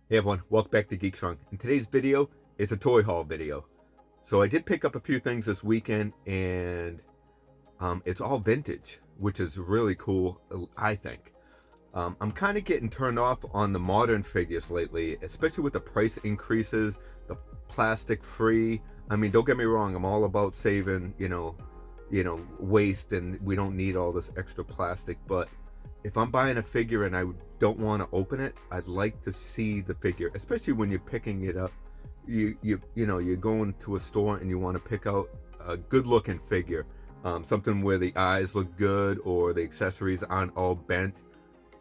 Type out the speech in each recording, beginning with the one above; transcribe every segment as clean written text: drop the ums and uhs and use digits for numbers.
Hey everyone, welcome back to Geek Strong. In today's video, it's a toy haul video. So I did pick up a few things this weekend, and it's all vintage, which is really cool, I think. I'm kind of getting turned off on the modern figures lately, especially with the price increases, the plastic free. I mean, don't get me wrong, I'm all about saving, waste, and we don't need all this extra plastic, but if I'm buying a figure and I don't want to open it, I'd like to see the figure, especially when you're picking it up. You're going to a store and you want to pick out a good looking figure, something where the eyes look good or the accessories aren't all bent.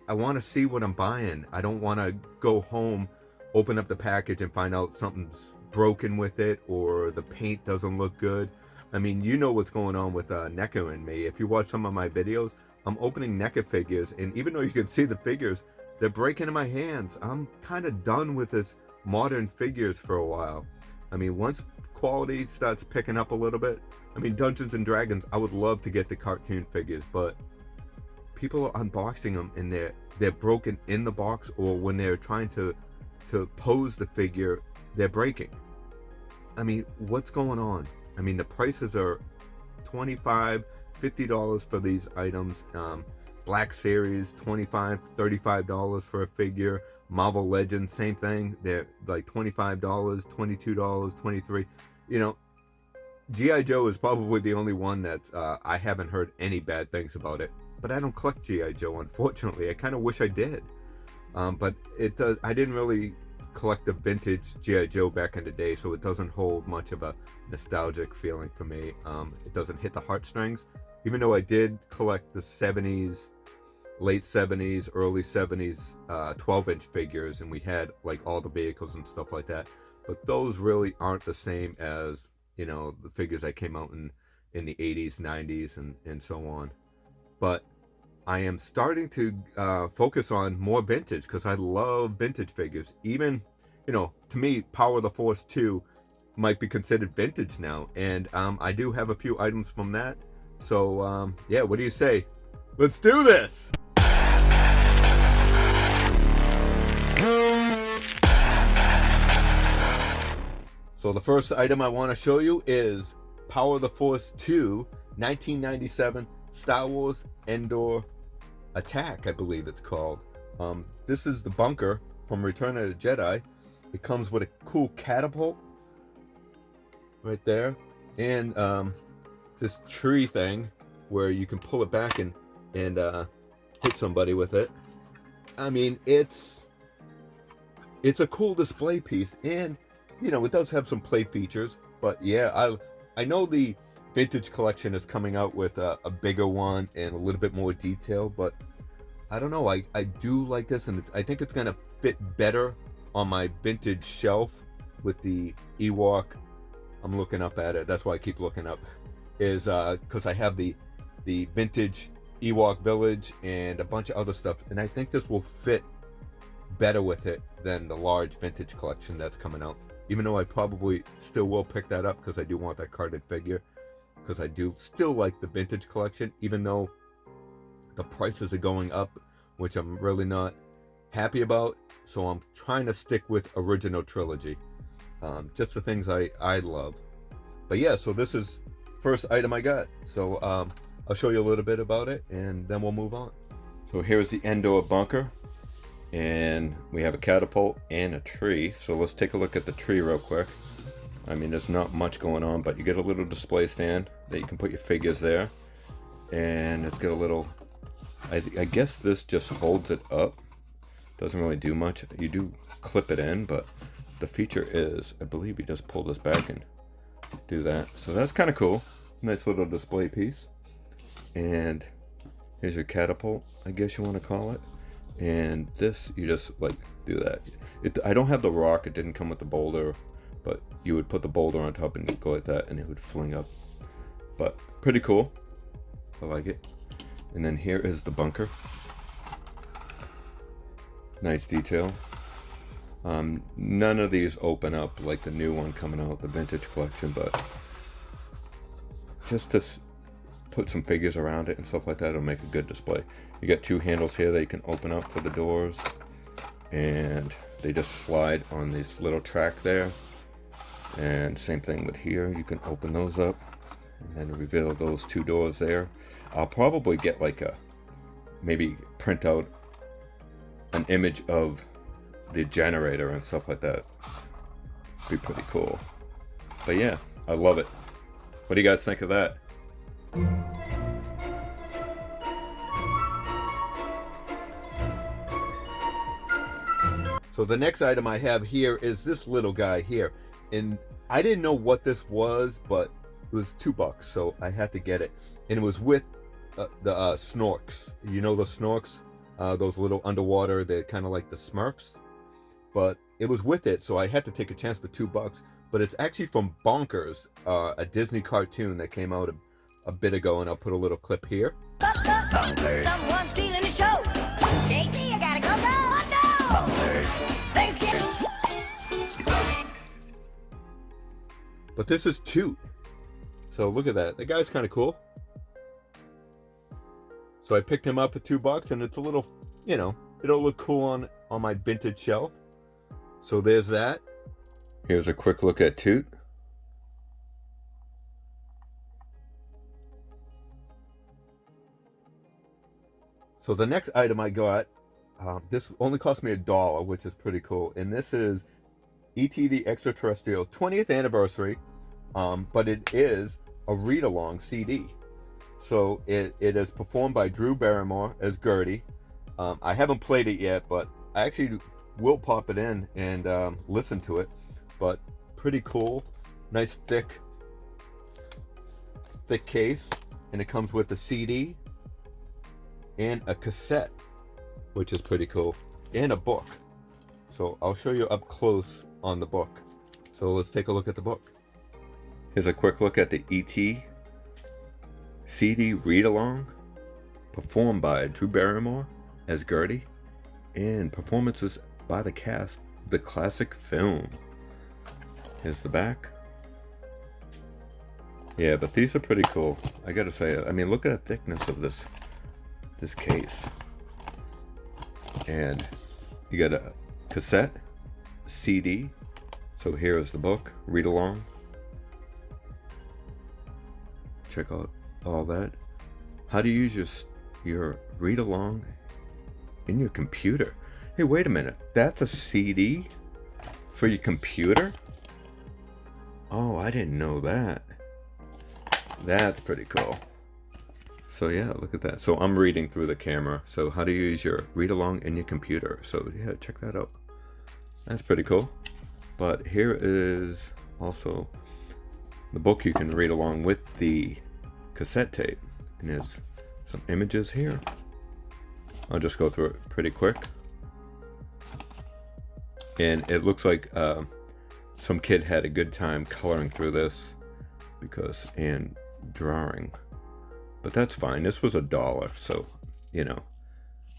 I want to see what I'm buying. I don't want to go home, open up the package and find out something's broken with it or the paint doesn't look good. I mean, you know what's going on with NECA and me. If you watch some of my videos, I'm opening NECA figures, and even though you can see the figures, they're breaking in my hands. I'm kind of done with this modern figures for a while. I mean, once quality starts picking up a little bit, I mean, Dungeons and Dragons, I would love to get the cartoon figures, but people are unboxing them and they're broken in the box, or when they're trying to pose the figure, they're breaking. I mean, what's going on? I mean, the prices are $25, $50 for these items. Black Series, $25, $35 for a figure. Marvel Legends, same thing. They're like $25, $22, $23. You know, G.I. Joe is probably the only one that I haven't heard any bad things about it. But I don't collect G.I. Joe, unfortunately. I kind of wish I did. But I didn't really collect the vintage G.I. Joe back in the day, so it doesn't hold much of a nostalgic feeling for me. It doesn't hit the heartstrings, even though I did collect the 70s, late 70s, early 70s 12-inch figures, and we had like all the vehicles and stuff like that. But those really aren't the same as, the figures that came out in the 80s, 90s, and so on. But I am starting to focus on more vintage because I love vintage figures. Even, to me, Power of the Force 2 might be considered vintage now. And I do have a few items from that. So, yeah, what do you say? Let's do this! So the first item I want to show you is Power of the Force 2, 1997 Star Wars Endor Attack, I believe it's called. This is the bunker from Return of the Jedi. It comes with a cool catapult right there, and this tree thing where you can pull it back and hit somebody with it. I mean, it's a cool display piece, and it does have some play features. But yeah, I know the vintage collection is coming out with a bigger one and a little bit more detail, but I don't know, I do like this, and I think it's gonna fit better on my vintage shelf with the Ewok. I'm looking up at it, that's why I keep looking up, is because I have the vintage Ewok village and a bunch of other stuff, and I think this will fit better with it than the large vintage collection that's coming out, even though I probably still will pick that up because I do want that carded figure, because I do still like the vintage collection, even though the prices are going up, which I'm really not happy about. So I'm trying to stick with original trilogy, just the things I love. But yeah, so this is first item I got. So I'll show you a little bit about it, and then we'll move on. So here's the Endor Bunker, and we have a catapult and a tree. So let's take a look at the tree real quick. I mean, there's not much going on, but you get a little display stand that you can put your figures there, and it's got a little, I guess this just holds it up. Doesn't really do much. You do clip it in, but the feature is, I believe you just pull this back and do that. So that's kind of cool. Nice little display piece. And here's your catapult, I guess you want to call it. And this, you just like do that. I don't have the rock, it didn't come with the boulder, but you would put the boulder on top and go like that, and it would fling up. But pretty cool. I like it. And then here is the bunker. Nice detail. None of these open up like the new one coming out, the vintage collection, but just to put some figures around it and stuff like that, it'll make a good display. You got two handles here that you can open up for the doors, and They just slide on this little track there. And same thing with here. You can open those up and then reveal those two doors there. I'll probably get like a, maybe print out an image of the generator and stuff like that. Be pretty cool. But yeah, I love it. What do you guys think of that? So the next item I have here is this little guy here. And I didn't know what this was, but it was $2, so I had to get it. And it was with the snorks. You know the snorks? Those little underwater, they're kind of like the Smurfs. But it was with it, so I had to take a chance for $2. But it's actually from Bonkers, a Disney cartoon that came out a bit ago, and I'll put a little clip here. Bonkers. Someone's stealing the show. Casey, I gotta go. No. Bonkers. Thanksgiving. But this is Toot. So look at that. The guy's kind of cool. So I picked him up for $2, and it's a little, you know, it'll look cool on my vintage shelf. So there's that. Here's a quick look at Toot. So the next item I got, this only cost me $1, which is pretty cool. And this is E.T. the Extraterrestrial 20th anniversary, but it is a read-along CD. So it is performed by Drew Barrymore as Gertie. I haven't played it yet, but I actually will pop it in and listen to it. But pretty cool. Nice thick case. And it comes with a CD and a cassette, which is pretty cool, and a book. So I'll show you up close on the book. So let's take a look at the book. Here's a quick look at the E.T. CD read-along, performed by Drew Barrymore as Gertie, and performances by the cast of the classic film. Here's the back. Yeah, but these are pretty cool. I gotta say, I mean, look at the thickness of this case. And you got a cassette, CD. So here's the book, read along. Check out all that. How do you use your read along in your computer? Hey, wait a minute. That's a CD for your computer? Oh, I didn't know that. That's pretty cool. So yeah, look at that. So I'm reading through the camera. So how do you use your read along in your computer? So yeah, check that out. That's pretty cool. But here is also the book you can read along with the cassette tape. And there's some images here. I'll just go through it pretty quick. And it looks like some kid had a good time coloring through this and drawing. But that's fine. This was $1, so you know,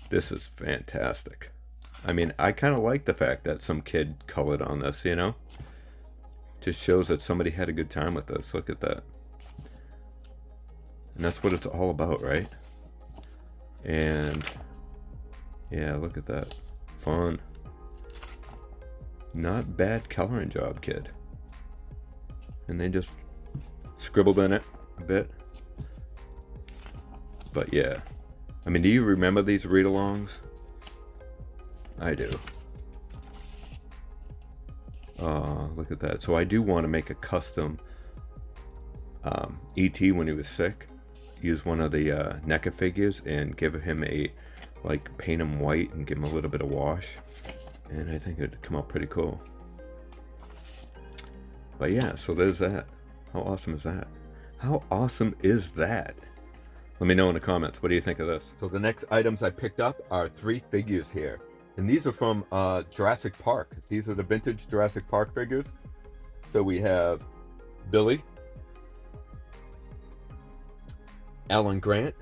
this is fantastic. I mean, I kind of like the fact that some kid colored on this, you know? Just shows that somebody had a good time with this. Look at that. And that's what it's all about, right? And yeah, look at that. Fun. Not bad coloring job, kid. And they just scribbled in it a bit. But yeah. I mean, do you remember these read-alongs? I do. Look at that. So I do want to make a custom E.T. when he was sick. Use one of the NECA figures and give him paint him white and give him a little bit of wash. And I think it'd come out pretty cool. But yeah, so there's that. How awesome is that? How awesome is that? Let me know in the comments. What do you think of this? So the next items I picked up are 3 figures here. And these are from Jurassic Park. These are the vintage Jurassic Park figures. So we have Billy, Alan Grant,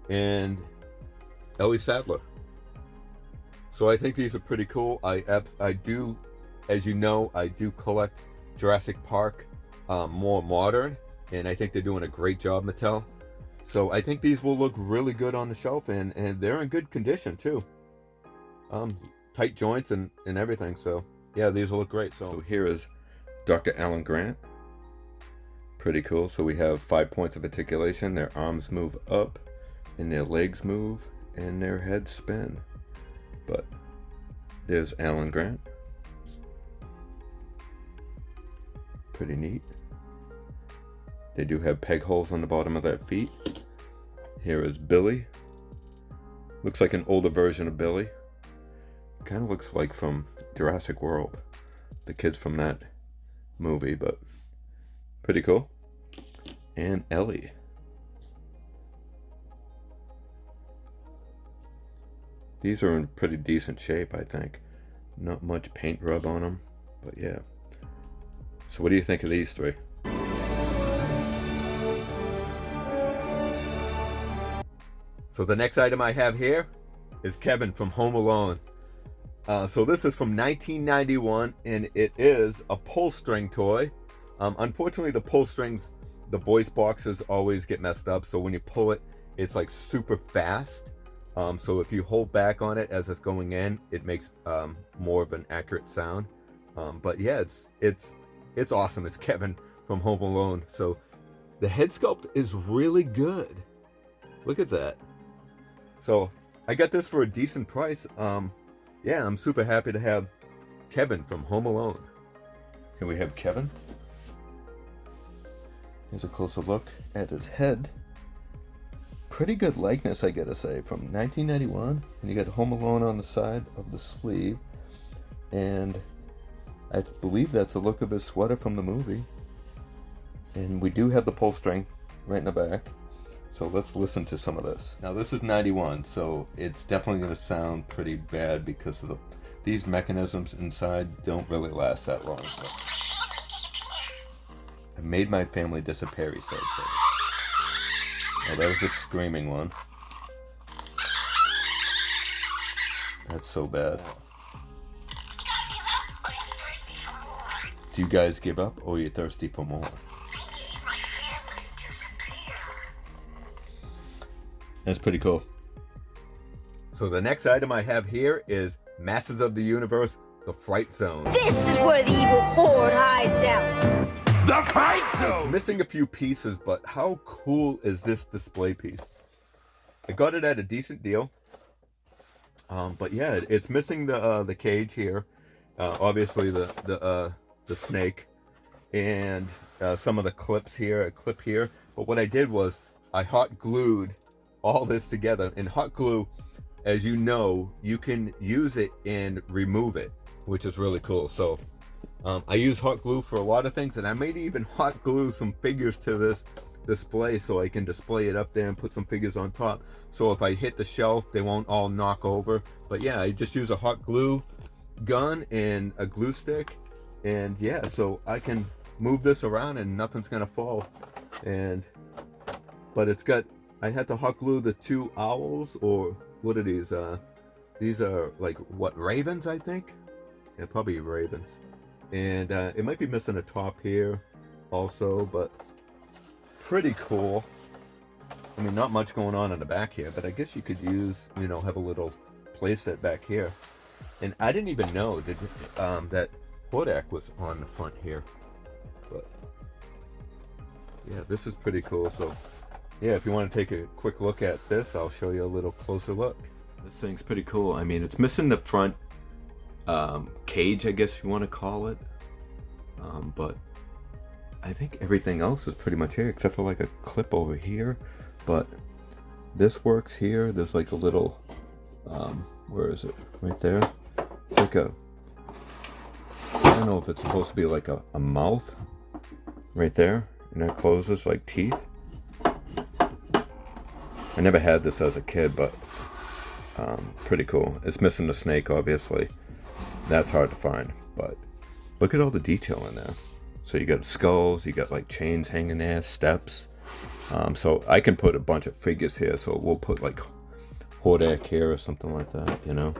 and Ellie Sattler. So I think these are pretty cool. I do, as you know, I do collect Jurassic Park more modern, and I think they're doing a great job, Mattel. So I think these will look really good on the shelf, and they're in good condition too. tight joints and everything. So yeah, these will look great. So here is Dr. Alan Grant. Pretty cool. So we have 5 points of articulation. Their arms move up and their legs move and their heads spin. But there's Alan Grant. Pretty neat. They do have peg holes on the bottom of their feet. Here is Billy. Looks like an older version of Billy. Kind of looks like from Jurassic World. The kids from that movie, but pretty cool. And Ellie. These are in pretty decent shape, I think. Not much paint rub on them, but yeah. So what do you think of these three? So the next item I have here is Kevin from Home Alone. So this is from 1991, and it is a pull string toy. Unfortunately, the pull strings, the voice boxes always get messed up. So when you pull it, it's like super fast. So if you hold back on it as it's going in, it makes more of an accurate sound. But yeah, it's awesome. It's Kevin from Home Alone. So the head sculpt is really good. Look at that. So I got this for a decent price. Yeah, I'm super happy to have Kevin from Home Alone. Here we have Kevin. Here's a closer look at his head. Pretty good likeness, I gotta say, from 1991. And you got Home Alone on the side of the sleeve. And I believe that's the look of his sweater from the movie. And we do have the pull string right in the back. So let's listen to some of this. Now this is 91, so it's definitely gonna sound pretty bad because of these mechanisms inside don't really last that long. But I made my family disappear, he said. So. Oh, that was a screaming one. That's so bad. Do you guys give up, or are you thirsty for more? That's pretty cool. So the next item I have here is Masters of the Universe, The Fright Zone. This is where the evil horde hides out. The Fright Zone! It's missing a few pieces, but how cool is this display piece? I got it at a decent deal. But yeah, it's missing the cage here. Obviously the snake, and some of the clips here, a clip here. But what I did was I hot glued all this together. And hot glue, as you know, you can use it and remove it, which is really cool. So I use hot glue for a lot of things, and I made even hot glue some figures to this display so I can display it up there and put some figures on top. So if I hit the shelf, they won't all knock over. But yeah, I just use a hot glue gun and a glue stick, and yeah, so I can move this around and nothing's gonna fall. But it's got, I had to hot glue the two owls, or what are these? These are like, what, ravens, I think? Yeah, probably ravens. And it might be missing a top here also, but pretty cool. I mean, not much going on in the back here, but I guess you could use, you know, have a little playset back here. And I didn't even know that Hordak was on the front here. But yeah, this is pretty cool. So yeah, if you want to take a quick look at this, I'll show you a little closer look. This thing's pretty cool. I mean, it's missing the front cage, I guess you want to call it. But I think everything else is pretty much here, except for like a clip over here. But this works here. There's like a little, where is it? Right there. It's like a, I don't know if it's supposed to be like a mouth right there. And that closes like teeth. I never had this as a kid, but pretty cool. It's missing the snake, obviously. That's hard to find, but look at all the detail in there. So you got skulls, you got like chains hanging there, steps. So I can put a bunch of figures here. So we'll put like Hordak here or something like that, you know.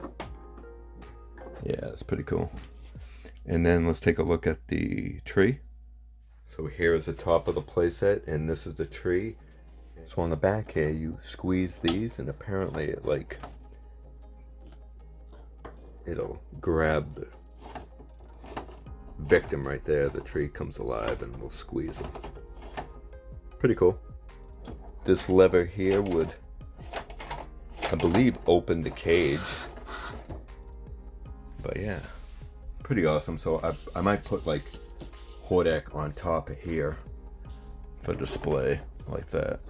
Yeah, it's pretty cool. And then let's take a look at the tree. So here is the top of the playset, and this is the tree. So on the back here, you squeeze these, and apparently it like it'll grab the victim right there. The tree comes alive and we'll squeeze them. Pretty cool. This lever here would, I believe, open the cage. But yeah, pretty awesome. So I might put like Hordak on top of here for display like that.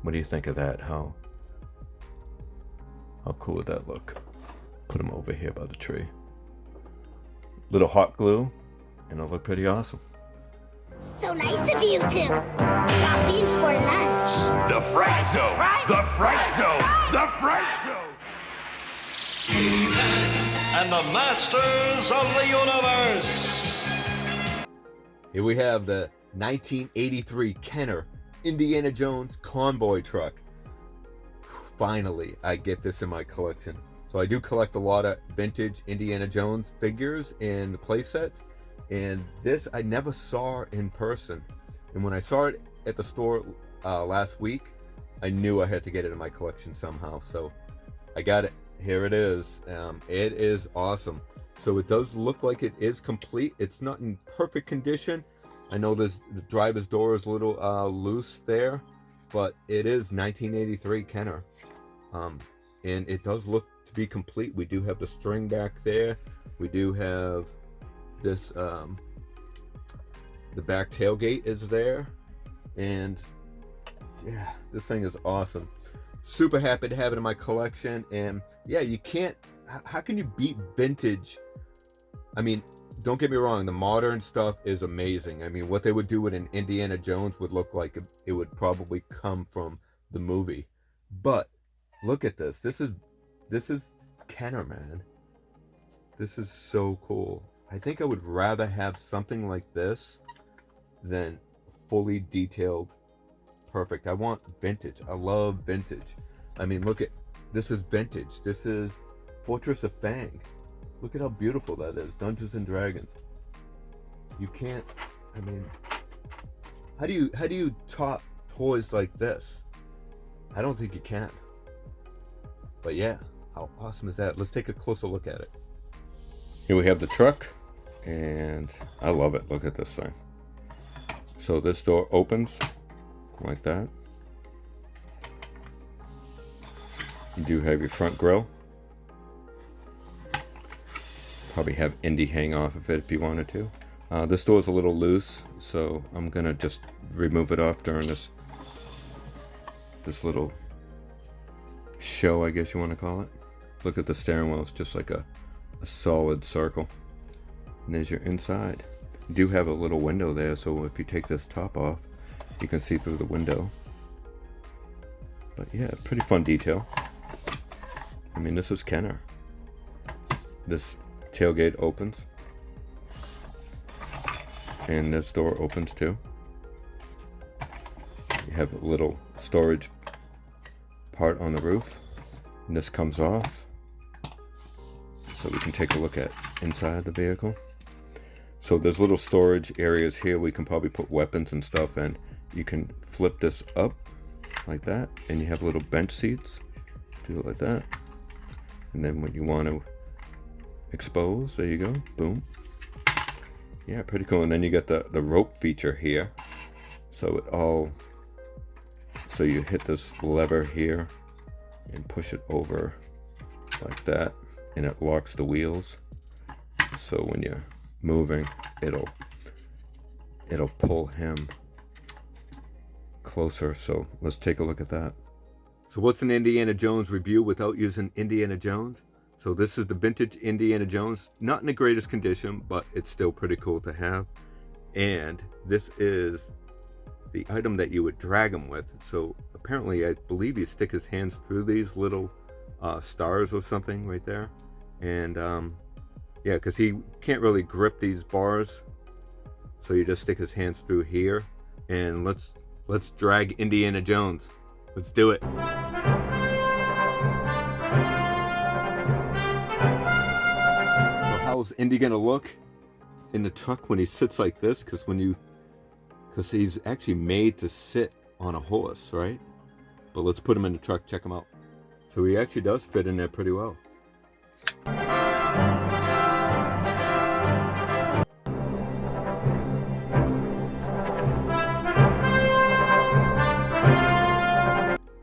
What do you think of that? How cool would that look? Put them over here by the tree. Little hot glue, and it'll look pretty awesome. So nice of you to drop in for lunch. The Fright Zone! The Fright Zone! The Fright Zone! And the Masters of the Universe! Here we have the 1983 Kenner Indiana Jones convoy truck. Finally, I get this in my collection. So I do collect a lot of vintage Indiana Jones figures and playsets, and this I never saw in person. And when I saw it at the store last week, I knew I had to get it in my collection somehow. So I got it. Here it is. It is awesome. So it does look like it is complete. It's not in perfect condition. I know the driver's door is a little loose there, but it is 1983 Kenner. And it does look to be complete. We do have the string back there. We do have this, the back tailgate is there. And yeah, this thing is awesome. Super happy to have it in my collection. And yeah, you can't, how can you beat vintage? I mean, don't get me wrong, the modern stuff is amazing. I mean, what they would do with an Indiana Jones would look like it would probably come from the movie. But look at this. This is Kenner, man. This is so cool. I think I would rather have something like this than fully detailed perfect. I want vintage. I love vintage. I mean, look at, this is vintage. This is Fortress of Fang. Look at how beautiful that is. Dungeons and Dragons. You can't, I mean, how do you top toys like this? I don't think you can. But yeah, how awesome is that? Let's take a closer look at it. Here we have the truck, and I love it. Look at this thing. So this door opens like that. You do have your front grille. Probably have Indy hang off of it if you wanted to. This door is a little loose, so I'm gonna just remove it off during this little show, I guess you want to call it. Look at the steering wheel. It's just like a solid circle. And there's your inside. You do have a little window there, so if you take this top off, you can see through the window. But yeah, pretty fun detail. I mean, this is Kenner. This tailgate opens, and this door opens too. You have a little storage part on the roof, and this comes off, so we can take a look at inside the vehicle. So there's little storage areas here. We can probably put weapons and stuff, and you can flip this up like that, and you have little bench seats. Do it like that, and then when you want to expose, there you go, boom. Yeah, pretty cool. And then you get the rope feature here, so you hit this lever here and push it over like that, and it locks the wheels, so when you're moving, it'll pull him closer. So let's take a look at that. So what's an Indiana Jones review without using Indiana Jones? So this is the vintage Indiana Jones, not in the greatest condition, but it's still pretty cool to have. And this is the item that you would drag him with. So apparently, I believe you stick his hands through these little stars or something right there. And yeah, because he can't really grip these bars. So you just stick his hands through here. And let's drag Indiana Jones. Let's do it. How's Indy gonna look in the truck when he sits like this? Because he's actually made to sit on a horse, right? But let's put him in the truck, check him out. So he actually does fit in there pretty well.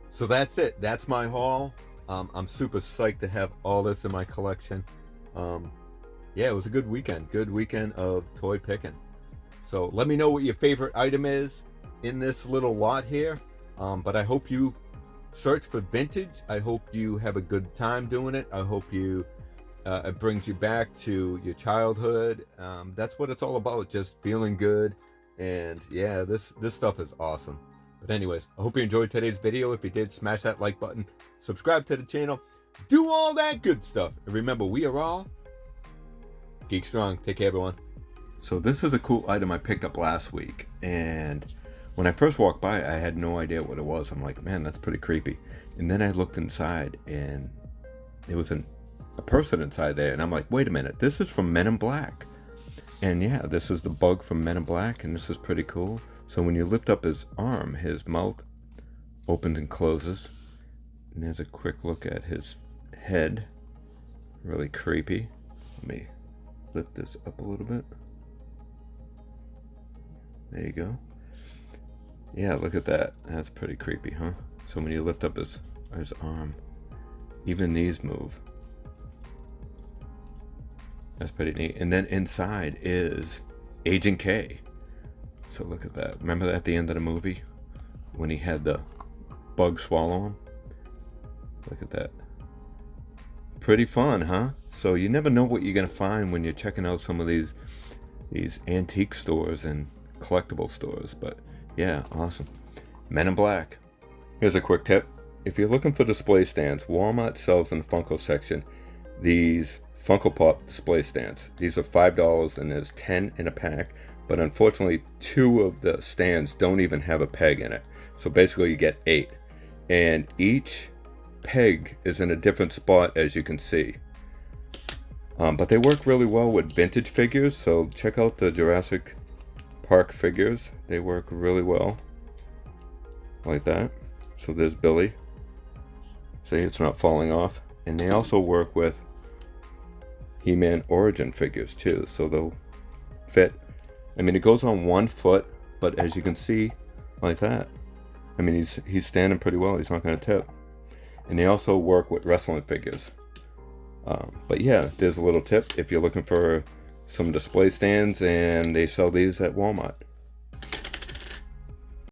So that's it. That's my haul. I'm super psyched to have all this in my collection. Yeah, it was a good weekend. Good weekend of toy picking. So let me know what your favorite item is in this little lot here. But I hope you search for vintage. I hope you have a good time doing it. I hope you it brings you back to your childhood. That's what it's all about, just feeling good. And yeah, this stuff is awesome. But anyways, I hope you enjoyed today's video. If you did, smash that like button, subscribe to the channel, do all that good stuff. And remember, we are all Geek Strong. Take care, everyone. So this is a cool item I picked up last week, and when I first walked by, I had no idea what it was. I'm like, man, that's pretty creepy. And then I looked inside, and it was a person inside there, and I'm like, wait a minute, this is from Men in Black. And yeah, this is the bug from Men in Black, and this is pretty cool. So when you lift up his arm, his mouth opens and closes. And there's a quick look at his head. Really creepy. Let me lift this up a little bit. There you go. Yeah, look at that. That's pretty creepy, huh? So when you lift up his arm, even these move. That's pretty neat. And then inside is Agent K. So look at that. Remember that at the end of the movie when he had the bug swallow him? Look at that. Pretty fun, huh? So you never know what you're gonna find when you're checking out some of these antique stores and collectible stores. But yeah, awesome. Men in Black. Here's a quick tip. If you're looking for display stands, Walmart sells in the Funko section these Funko Pop display stands. These are $5 and there's 10 in a pack. But unfortunately, 2 of the stands don't even have a peg in it. So basically you get 8. And each peg is in a different spot, as you can see. But they work really well with vintage figures. So check out the Jurassic Park figures. They work really well. Like that. So there's Billy. See, it's not falling off. And they also work with He-Man Origin figures too. So they'll fit. I mean, it goes on 1 foot, but as you can see, like that. I mean, he's standing pretty well. He's not going to tip. And they also work with wrestling figures. But yeah, there's a little tip if you're looking for some display stands, and they sell these at Walmart.